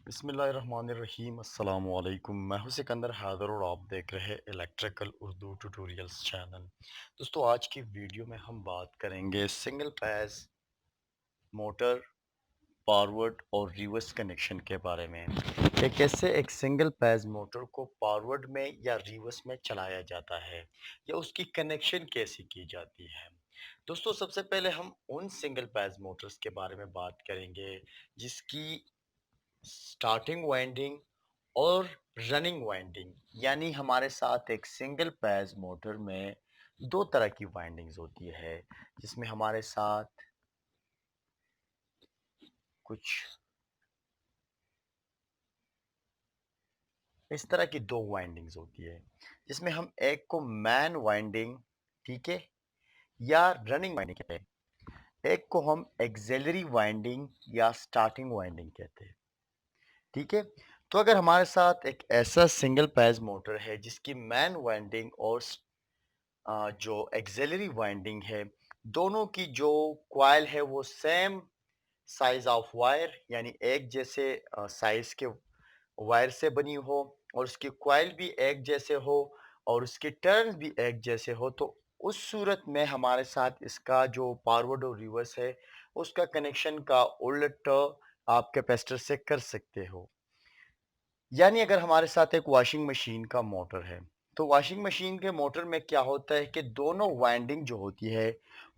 बिस्मिल्लाहिर्रहमानिर्रहीम अस्सलाम वालेकुम। मैं हूं सिकंदर हैदर और आप देख रहे हैं इलेक्ट्रिकल उर्दू ट्यूटोरियल्स चैनल। दोस्तों, आज की वीडियो में हम बात करेंगे सिंगल फेज मोटर फॉरवर्ड और रिवर्स कनेक्शन के बारे में कि कैसे एक सिंगल फेज मोटर को फॉरवर्ड में या रिवर्स में चलाया जाता है या उसकी कनेक्शन कैसे की जाती है। दोस्तों, सबसे पहले हम उन सिंगल फेज मोटर्स के बारे में बात करेंगे जिसकी स्टार्टिंग वाइंडिंग और रनिंग वाइंडिंग, यानी हमारे साथ एक सिंगल फेज मोटर में दो तरह की वाइंडिंग्स होती है, जिसमें हमारे साथ कुछ इस तरह की दो वाइंडिंग्स होती है, जिसमें हम एक को मैन वाइंडिंग, ठीक है, या रनिंग वाइंडिंग कहते हैं। एक को हम एक्सेलरी वाइंडिंग या स्टार्टिंग वाइंडिंग कहते हैं, ठीक है। तो अगर हमारे साथ एक ऐसा सिंगल फेज मोटर है जिसकी मैन वाइंडिंग और जो एक्सेलरी वाइंडिंग है, दोनों की जो कॉइल है वो सेम साइज ऑफ वायर, यानी एक जैसे साइज के वायर से बनी हो और उसकी कॉइल भी एक जैसे हो और उसके टर्न भी एक जैसे हो, तो उस सूरत में हमारे साथ इसका जो फॉरवर्ड और रिवर्स है उसका कनेक्शन का उलट आप कैपेसिटर से कर सकते हो। यानी अगर हमारे साथ एक वॉशिंग मशीन का मोटर है, तो वॉशिंग मशीन के मोटर में क्या होता है कि दोनों वाइंडिंग जो होती है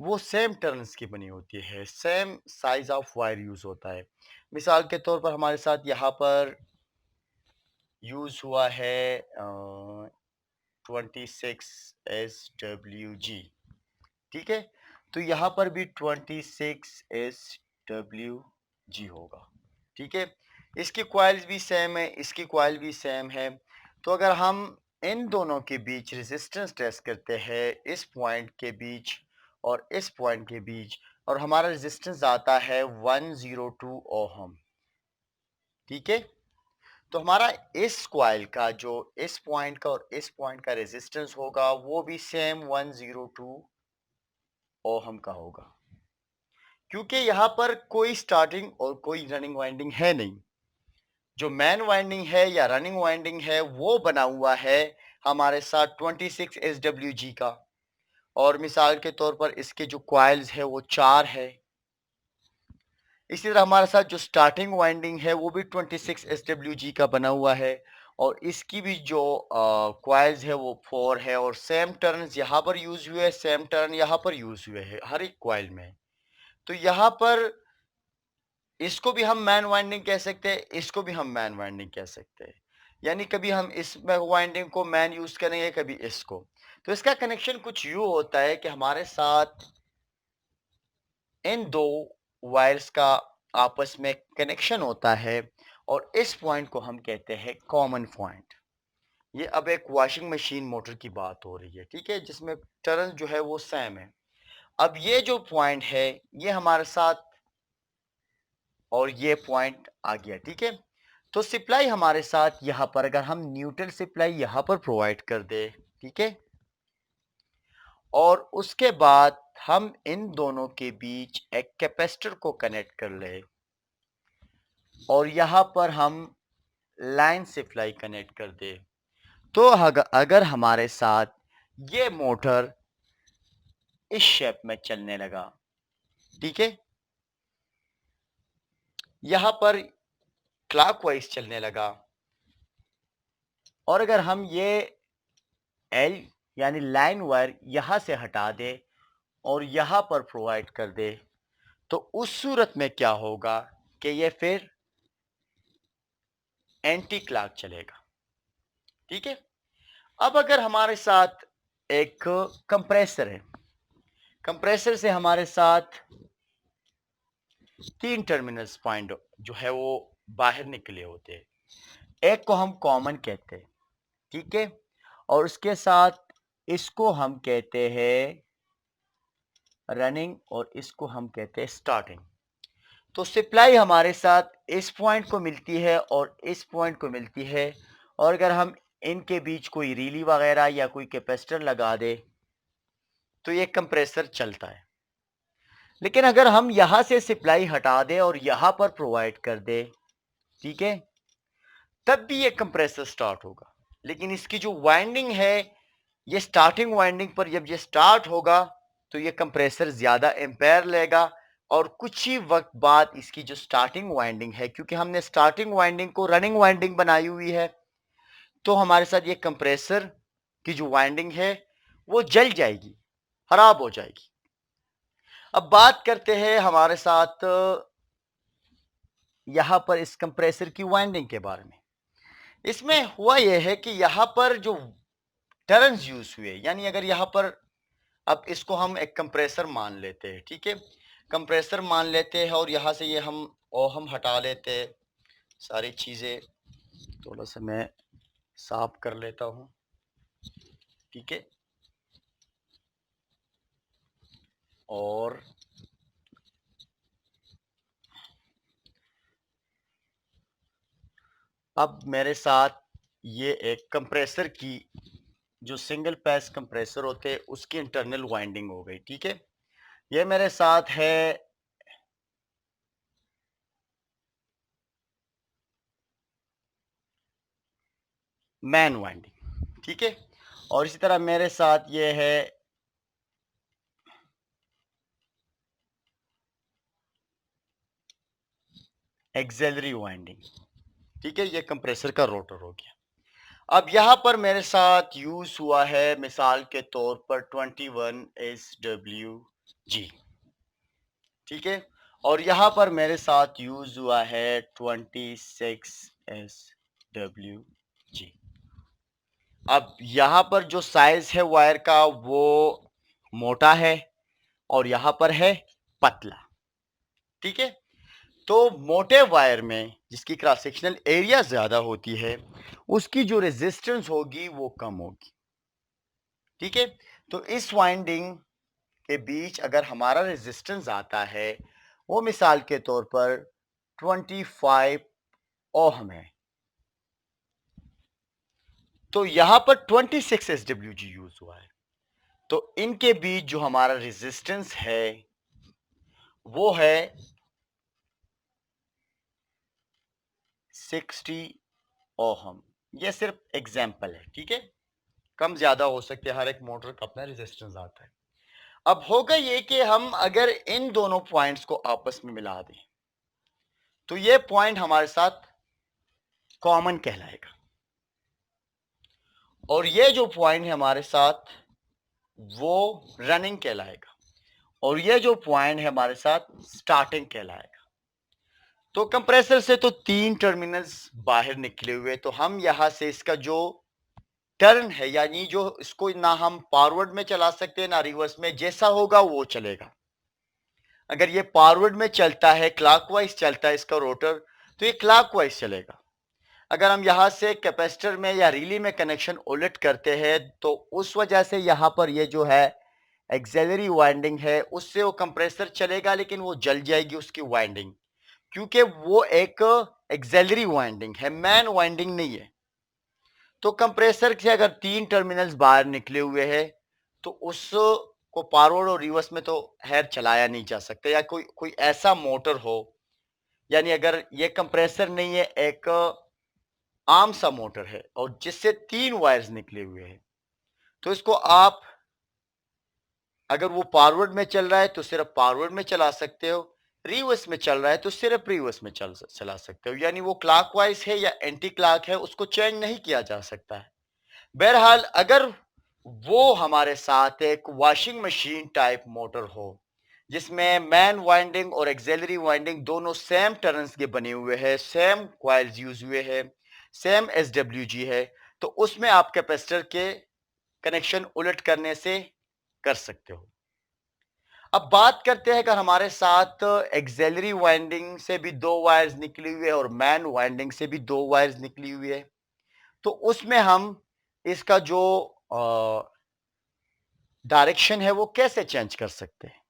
वो सेम टर्न्स की बनी होती है, same size of wire use होता है। मिसाल के तौर पर हमारे साथ यहाँ पर यूज हुआ है 26 SWG, ठीक है। तो यहाँ पर भी 26 SWG होगा, ठीक है। इसकी कॉइल्स भी सेम है, इसकी कॉइल भी सेम है। तो अगर हम इन दोनों के बीच रेजिस्टेंस टेस्ट करते हैं, इस पॉइंट के बीच और इस पॉइंट के बीच, और हमारा रेजिस्टेंस आता है 102 ओहम, ठीक है। तो हमारा इस कॉइल का जो इस पॉइंट का और इस पॉइंट का रेजिस्टेंस होगा वो भी सेम 102 ओहम का होगा, क्योंकि यहाँ पर कोई स्टार्टिंग और कोई रनिंग वाइंडिंग है नहीं। जो मैन वाइंडिंग है या रनिंग वाइंडिंग है वो बना हुआ है हमारे साथ 26 SWG का, और मिसाल के तौर पर इसके जो कॉइल्स है वो 4 है। इसी तरह हमारे साथ जो स्टार्टिंग वाइंडिंग है वो भी 26 SWG का बना हुआ है, और इसकी भी जो कॉइल्स है वो 4 है, और सेम टर्न्स यहाँ पर यूज हुए, सेम टर्न यहाँ पर यूज हुए हैं हर एक कॉइल में। तो यहाँ पर इसको भी हम मैन वाइंडिंग कह सकते हैं, इसको भी हम मैन वाइंडिंग कह सकते हैं। यानी कभी हम इस वाइंडिंग को मैन यूज करेंगे, कभी इसको। तो इसका कनेक्शन कुछ यूं होता है कि हमारे साथ इन दो वायर्स का आपस में कनेक्शन होता है, और इस पॉइंट को हम कहते हैं कॉमन पॉइंट। ये अब एक वॉशिंग मशीन मोटर की बात हो रही है, ठीक है, जिसमें टर्न जो है वो सेम है। अब ये जो पॉइंट है ये हमारे साथ, और ये पॉइंट आ गया, ठीक है। तो सप्लाई हमारे साथ यहाँ पर अगर हम न्यूट्रल सप्लाई यहाँ पर प्रोवाइड कर दे, ठीक है, और उसके बाद हम इन दोनों के बीच एक कैपेसिटर को कनेक्ट कर ले, और यहाँ पर हम लाइन सप्लाई कनेक्ट कर दे, तो अगर हमारे साथ ये मोटर इस शेप में चलने लगा, ठीक है, यहाँ पर क्लॉकवाइज चलने लगा, और अगर हम ये एल यानी लाइन वायर यहां से हटा दे और यहां पर प्रोवाइड कर दे, तो उस सूरत में क्या होगा कि ये फिर एंटी क्लॉक चलेगा, ठीक है। अब अगर हमारे साथ एक कंप्रेसर है, कंप्रेसर से हमारे साथ 3 टर्मिनल्स पॉइंट जो है वो बाहर निकले होते हैं। एक को हम कॉमन कहते हैं, ठीक है, और उसके साथ इसको हम कहते हैं रनिंग और इसको हम कहते हैं स्टार्टिंग। तो सप्लाई हमारे साथ इस पॉइंट को मिलती है और इस पॉइंट को मिलती है, और अगर हम इनके बीच कोई रीली वगैरह या कोई कैपेसिटर लगा दे तो ये कंप्रेसर चलता है। लेकिन अगर हम यहां से सप्लाई हटा दें और यहां पर प्रोवाइड कर दे, ठीक है, तब भी ये कंप्रेसर स्टार्ट होगा। लेकिन इसकी जो वाइंडिंग है, ये स्टार्टिंग वाइंडिंग पर जब ये स्टार्ट होगा तो ये कंप्रेसर ज़्यादा एम्पेयर लेगा और कुछ ही वक्त बाद इसकी जो स्टार्टिंग वाइंडिंग है, क्योंकि हमने स्टार्टिंग वाइंडिंग को रनिंग वाइंडिंग बनाई हुई है, तो हमारे साथ ये कंप्रेसर की जो वाइंडिंग है वो जल जाएगी, खराब हो जाएगी। अब बात करते हैं हमारे साथ यहां पर इस कंप्रेसर की वाइंडिंग के बारे में। इसमें हुआ यह है कि यहां पर जो टर्न्स यूज हुए, यानी अगर यहां पर, अब इसको हम एक कंप्रेसर मान लेते हैं, ठीक है, कंप्रेसर मान लेते हैं और यहां से ये हम हटा लेते हैं सारी चीजें। थोड़ा सा मैं साफ कर लेता हूं, ठीक है। और अब मेरे साथ ये एक कंप्रेसर की जो सिंगल पैस कंप्रेसर होते हैं उसकी इंटरनल वाइंडिंग हो गई, ठीक है। ये मेरे साथ है मैन वाइंडिंग, ठीक है। और इसी तरह मेरे साथ ये है एक्सेलरी वाइंडिंग, ठीक है। ये कंप्रेसर का रोटर हो गया। अब यहां पर मेरे साथ यूज हुआ है मिसाल के तौर पर 21 SWG, ठीक है। और यहां पर मेरे साथ यूज हुआ है 26 SWG। अब यहां पर जो साइज है वायर का वो मोटा है और यहां पर है पतला, ठीक है। तो मोटे वायर में जिसकी क्रॉस सेक्शनल एरिया ज्यादा होती है उसकी जो रेजिस्टेंस होगी वो कम होगी, ठीक है। तो इस वाइंडिंग के बीच अगर हमारा रेजिस्टेंस आता है वो मिसाल के तौर पर 25 ओम है, तो यहां पर 26 SWG यूज हुआ है। तो इनके बीच जो हमारा रेजिस्टेंस है वो है 60 ओम। ये सिर्फ एग्जाम्पल है, ठीक है, कम ज्यादा हो सकते हैं, हर एक मोटर का अपना रेजिस्टेंस आता है। अब होगा ये कि हम अगर इन दोनों पॉइंट्स को आपस में मिला दें तो ये पॉइंट हमारे साथ कॉमन कहलाएगा और ये जो पॉइंट है हमारे साथ वो रनिंग कहलाएगा और ये जो पॉइंट है हमारे साथ स्टार्टिंग कहलाएगा। तो कंप्रेसर से तो 3 टर्मिनल्स बाहर निकले हुए, तो हम यहां से इसका जो टर्न है, यानी जो इसको ना हम फॉरवर्ड में चला सकते हैं ना रिवर्स में, जैसा होगा वो चलेगा। अगर ये फॉरवर्ड में चलता है, क्लॉकवाइज चलता है इसका रोटर, तो ये क्लॉकवाइज चलेगा। अगर हम यहां से कैपेसिटर में या रिले में कनेक्शन उलट करते हैं तो उस वजह से यहां पर ये जो है एक्सेलरी वाइंडिंग है उससे वो कंप्रेसर चलेगा लेकिन वो जल जाएगी उसकी वाइंडिंग, क्योंकि वो एक एक्सेलरी वाइंडिंग है, मैन वाइंडिंग नहीं है। तो कंप्रेसर से अगर 3 टर्मिनल्स बाहर निकले हुए हैं तो उसको फॉरवर्ड और रिवर्स में तो खैर चलाया नहीं जा सकता, या कोई कोई ऐसा मोटर हो, यानी अगर ये कंप्रेसर नहीं है, एक आम सा मोटर है और जिससे 3 वायर्स निकले हुए हैं, तो इसको आप अगर वो फॉरवर्ड में चल रहा है तो सिर्फ फॉरवर्ड में चला सकते हो, रिवर्स में चल रहा है तो सिर्फ रिवर्स में चला सकते हो, यानी वो क्लॉकवाइज है या एंटी क्लॉक है उसको चेंज नहीं किया जा सकता है। बहरहाल अगर वो हमारे साथ एक वॉशिंग मशीन टाइप मोटर हो जिसमें मैन वाइंडिंग और एक्सेलरी वाइंडिंग दोनों सेम टर्न्स के बने हुए हैं, सेम कॉइल्स यूज हुए हैं, सेम SWG है, तो उसमें आप कैपेसिटर के कनेक्शन उलट करने से कर सकते हो। अब बात करते हैं अगर हमारे साथ एक्सेलरी वाइंडिंग से भी 2 वायर्स निकली हुई है और मैन वाइंडिंग से भी 2 वायर्स निकली हुई है, तो उसमें हम इसका जो डायरेक्शन है वो कैसे चेंज कर सकते हैं।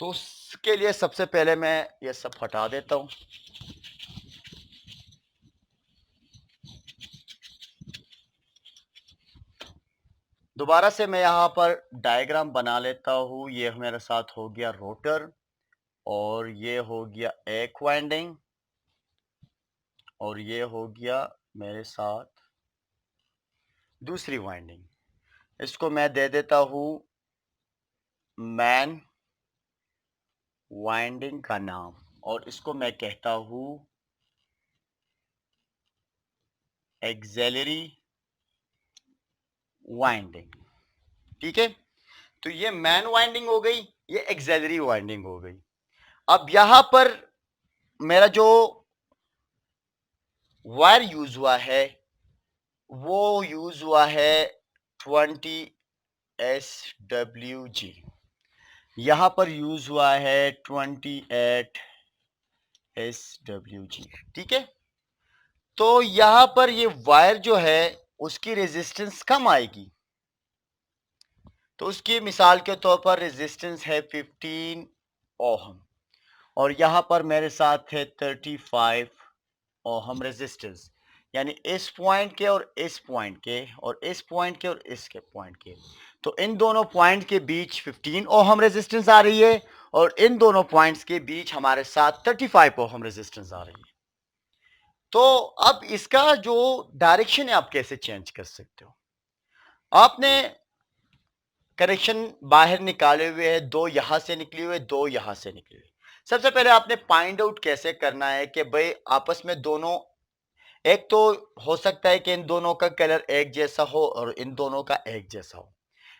तो उसके लिए सबसे पहले मैं ये सब हटा देता हूं। दोबारा से मैं यहां पर डायग्राम बना लेता हूं। ये मेरे साथ हो गया रोटर और ये हो गया एक वाइंडिंग और ये हो गया मेरे साथ दूसरी वाइंडिंग। इसको मैं दे देता हूँ मैन वाइंडिंग का नाम, और इसको मैं कहता हूँ एक्सेलरी वाइंडिंग। ठीक है, तो ये मैन वाइंडिंग हो गई, ये एक्सेलरी वाइंडिंग हो गई। अब यहां पर मेरा जो वायर यूज हुआ है वो यूज हुआ है 20 SWG। यहां पर यूज हुआ है 28 SWG। ठीक है, तो यहां पर ये वायर जो है उसकी रेजिस्टेंस कम आएगी। तो उसकी मिसाल के तौर पर रेजिस्टेंस है 15 ओहम, और यहां पर मेरे साथ है 35 ओहम रेजिस्टेंस, यानी इस पॉइंट के और इस पॉइंट के और इस पॉइंट के और इसके पॉइंट के। तो इन दोनों पॉइंट के बीच 15 ओहम रेजिस्टेंस आ रही है, और इन दोनों पॉइंट्स के बीच हमारे साथ 35 ओहम रेजिस्टेंस आ रही है। तो अब इसका जो डायरेक्शन है आप कैसे चेंज कर सकते हो? आपने कनेक्शन बाहर निकाले हुए हैं, दो यहां से निकली हुए, दो यहां से निकली हुई। सबसे पहले आपने फाइंड आउट कैसे करना है कि भाई आपस में दोनों, एक तो हो सकता है कि इन दोनों का कलर एक जैसा हो और इन दोनों का एक जैसा हो।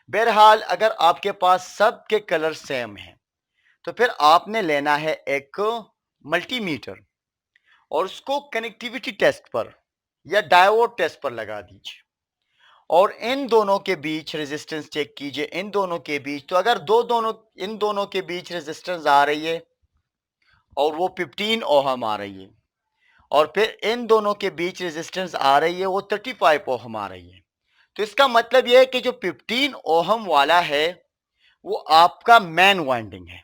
बहरहाल अगर आपके पास सब के कलर सेम हैं तो फिर आपने लेना है एक मल्टीमीटर, और उसको कनेक्टिविटी टेस्ट पर या डायोड टेस्ट पर लगा दीजिए, और इन दोनों के बीच रेजिस्टेंस चेक कीजिए। इन दोनों के बीच, तो अगर इन दोनों के बीच रेजिस्टेंस आ रही है और वो 15 ओहम आ रही है, और फिर इन दोनों के बीच रेजिस्टेंस आ रही है वो 35 ओहम आ रही है, तो इसका मतलब यह है कि जो 15 ओहम वाला है वो आपका मैन वाइंडिंग है,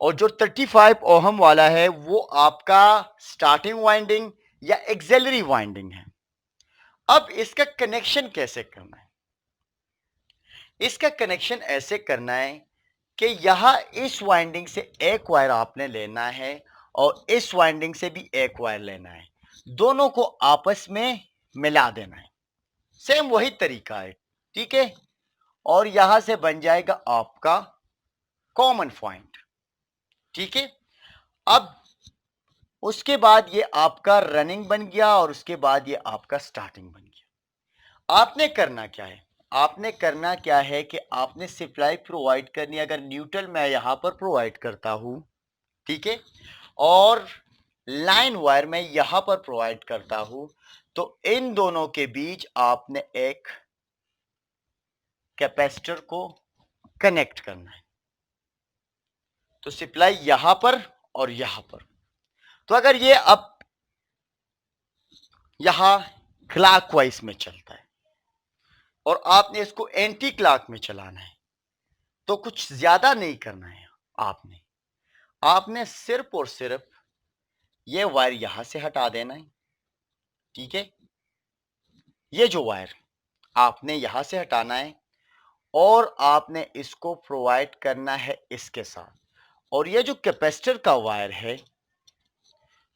और जो 35 ओहम वाला है वो आपका स्टार्टिंग वाइंडिंग या एक्सेलरी वाइंडिंग है। अब इसका कनेक्शन कैसे करना है? इसका कनेक्शन ऐसे करना है कि यहां इस वाइंडिंग से एक वायर आपने लेना है और इस वाइंडिंग से भी एक वायर लेना है, दोनों को आपस में मिला देना है। सेम वही तरीका है, ठीक है, और यहां से बन जाएगा आपका कॉमन पॉइंट। ठीक है, अब उसके बाद ये आपका रनिंग बन गया और उसके बाद ये आपका स्टार्टिंग बन गया। आपने करना क्या है? आपने करना क्या है कि आपने सप्लाई प्रोवाइड करनी है। अगर न्यूट्रल मैं यहां पर प्रोवाइड करता हूं, ठीक है, और लाइन वायर मैं यहां पर प्रोवाइड करता हूं, तो इन दोनों के बीच आपने एक कैपेसिटर को कनेक्ट करना है। तो सप्लाई यहां पर और यहां पर, तो अगर ये अब यहां क्लॉकवाइज में चलता है और आपने इसको एंटी क्लॉक में चलाना है, तो कुछ ज्यादा नहीं करना है। आपने आपने सिर्फ और सिर्फ ये वायर यहां से हटा देना है। ठीक है, ये जो वायर आपने यहां से हटाना है और आपने इसको प्रोवाइड करना है इसके साथ, और ये जो कैपेसिटर का वायर है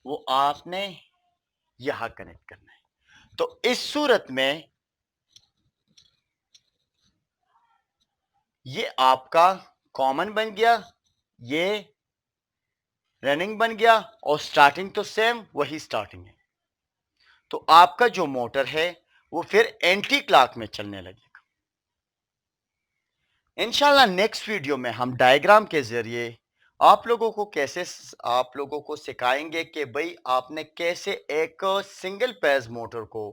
वो आपने यहां कनेक्ट करना है। तो इस सूरत में ये आपका कॉमन बन गया, ये रनिंग बन गया, और स्टार्टिंग तो सेम वही स्टार्टिंग है। तो आपका जो मोटर है वो फिर एंटी क्लॉक में चलने लगेगा। इंशाल्लाह नेक्स्ट वीडियो में हम डायग्राम के जरिए आप लोगों को सिखाएंगे कि भाई आपने कैसे एक सिंगल फेज मोटर को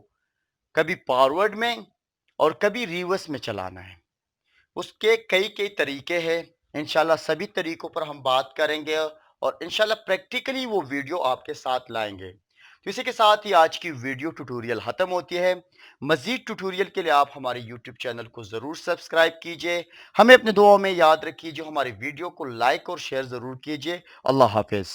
कभी फॉरवर्ड में और कभी रिवर्स में चलाना है। उसके कई कई तरीके हैं। इंशाल्लाह सभी तरीकों पर हम बात करेंगे और इंशाल्लाह प्रैक्टिकली वो वीडियो आपके साथ लाएंगे। तो इसी के साथ ही आज की वीडियो ट्यूटोरियल ख़त्म होती है। मज़ीद ट्यूटोरियल के लिए आप हमारे यूट्यूब चैनल को ज़रूर सब्सक्राइब कीजिए। हमें अपने दुआओं में याद रखिए, जो हमारी वीडियो को लाइक और शेयर ज़रूर कीजिए। अल्लाह हाफिज़।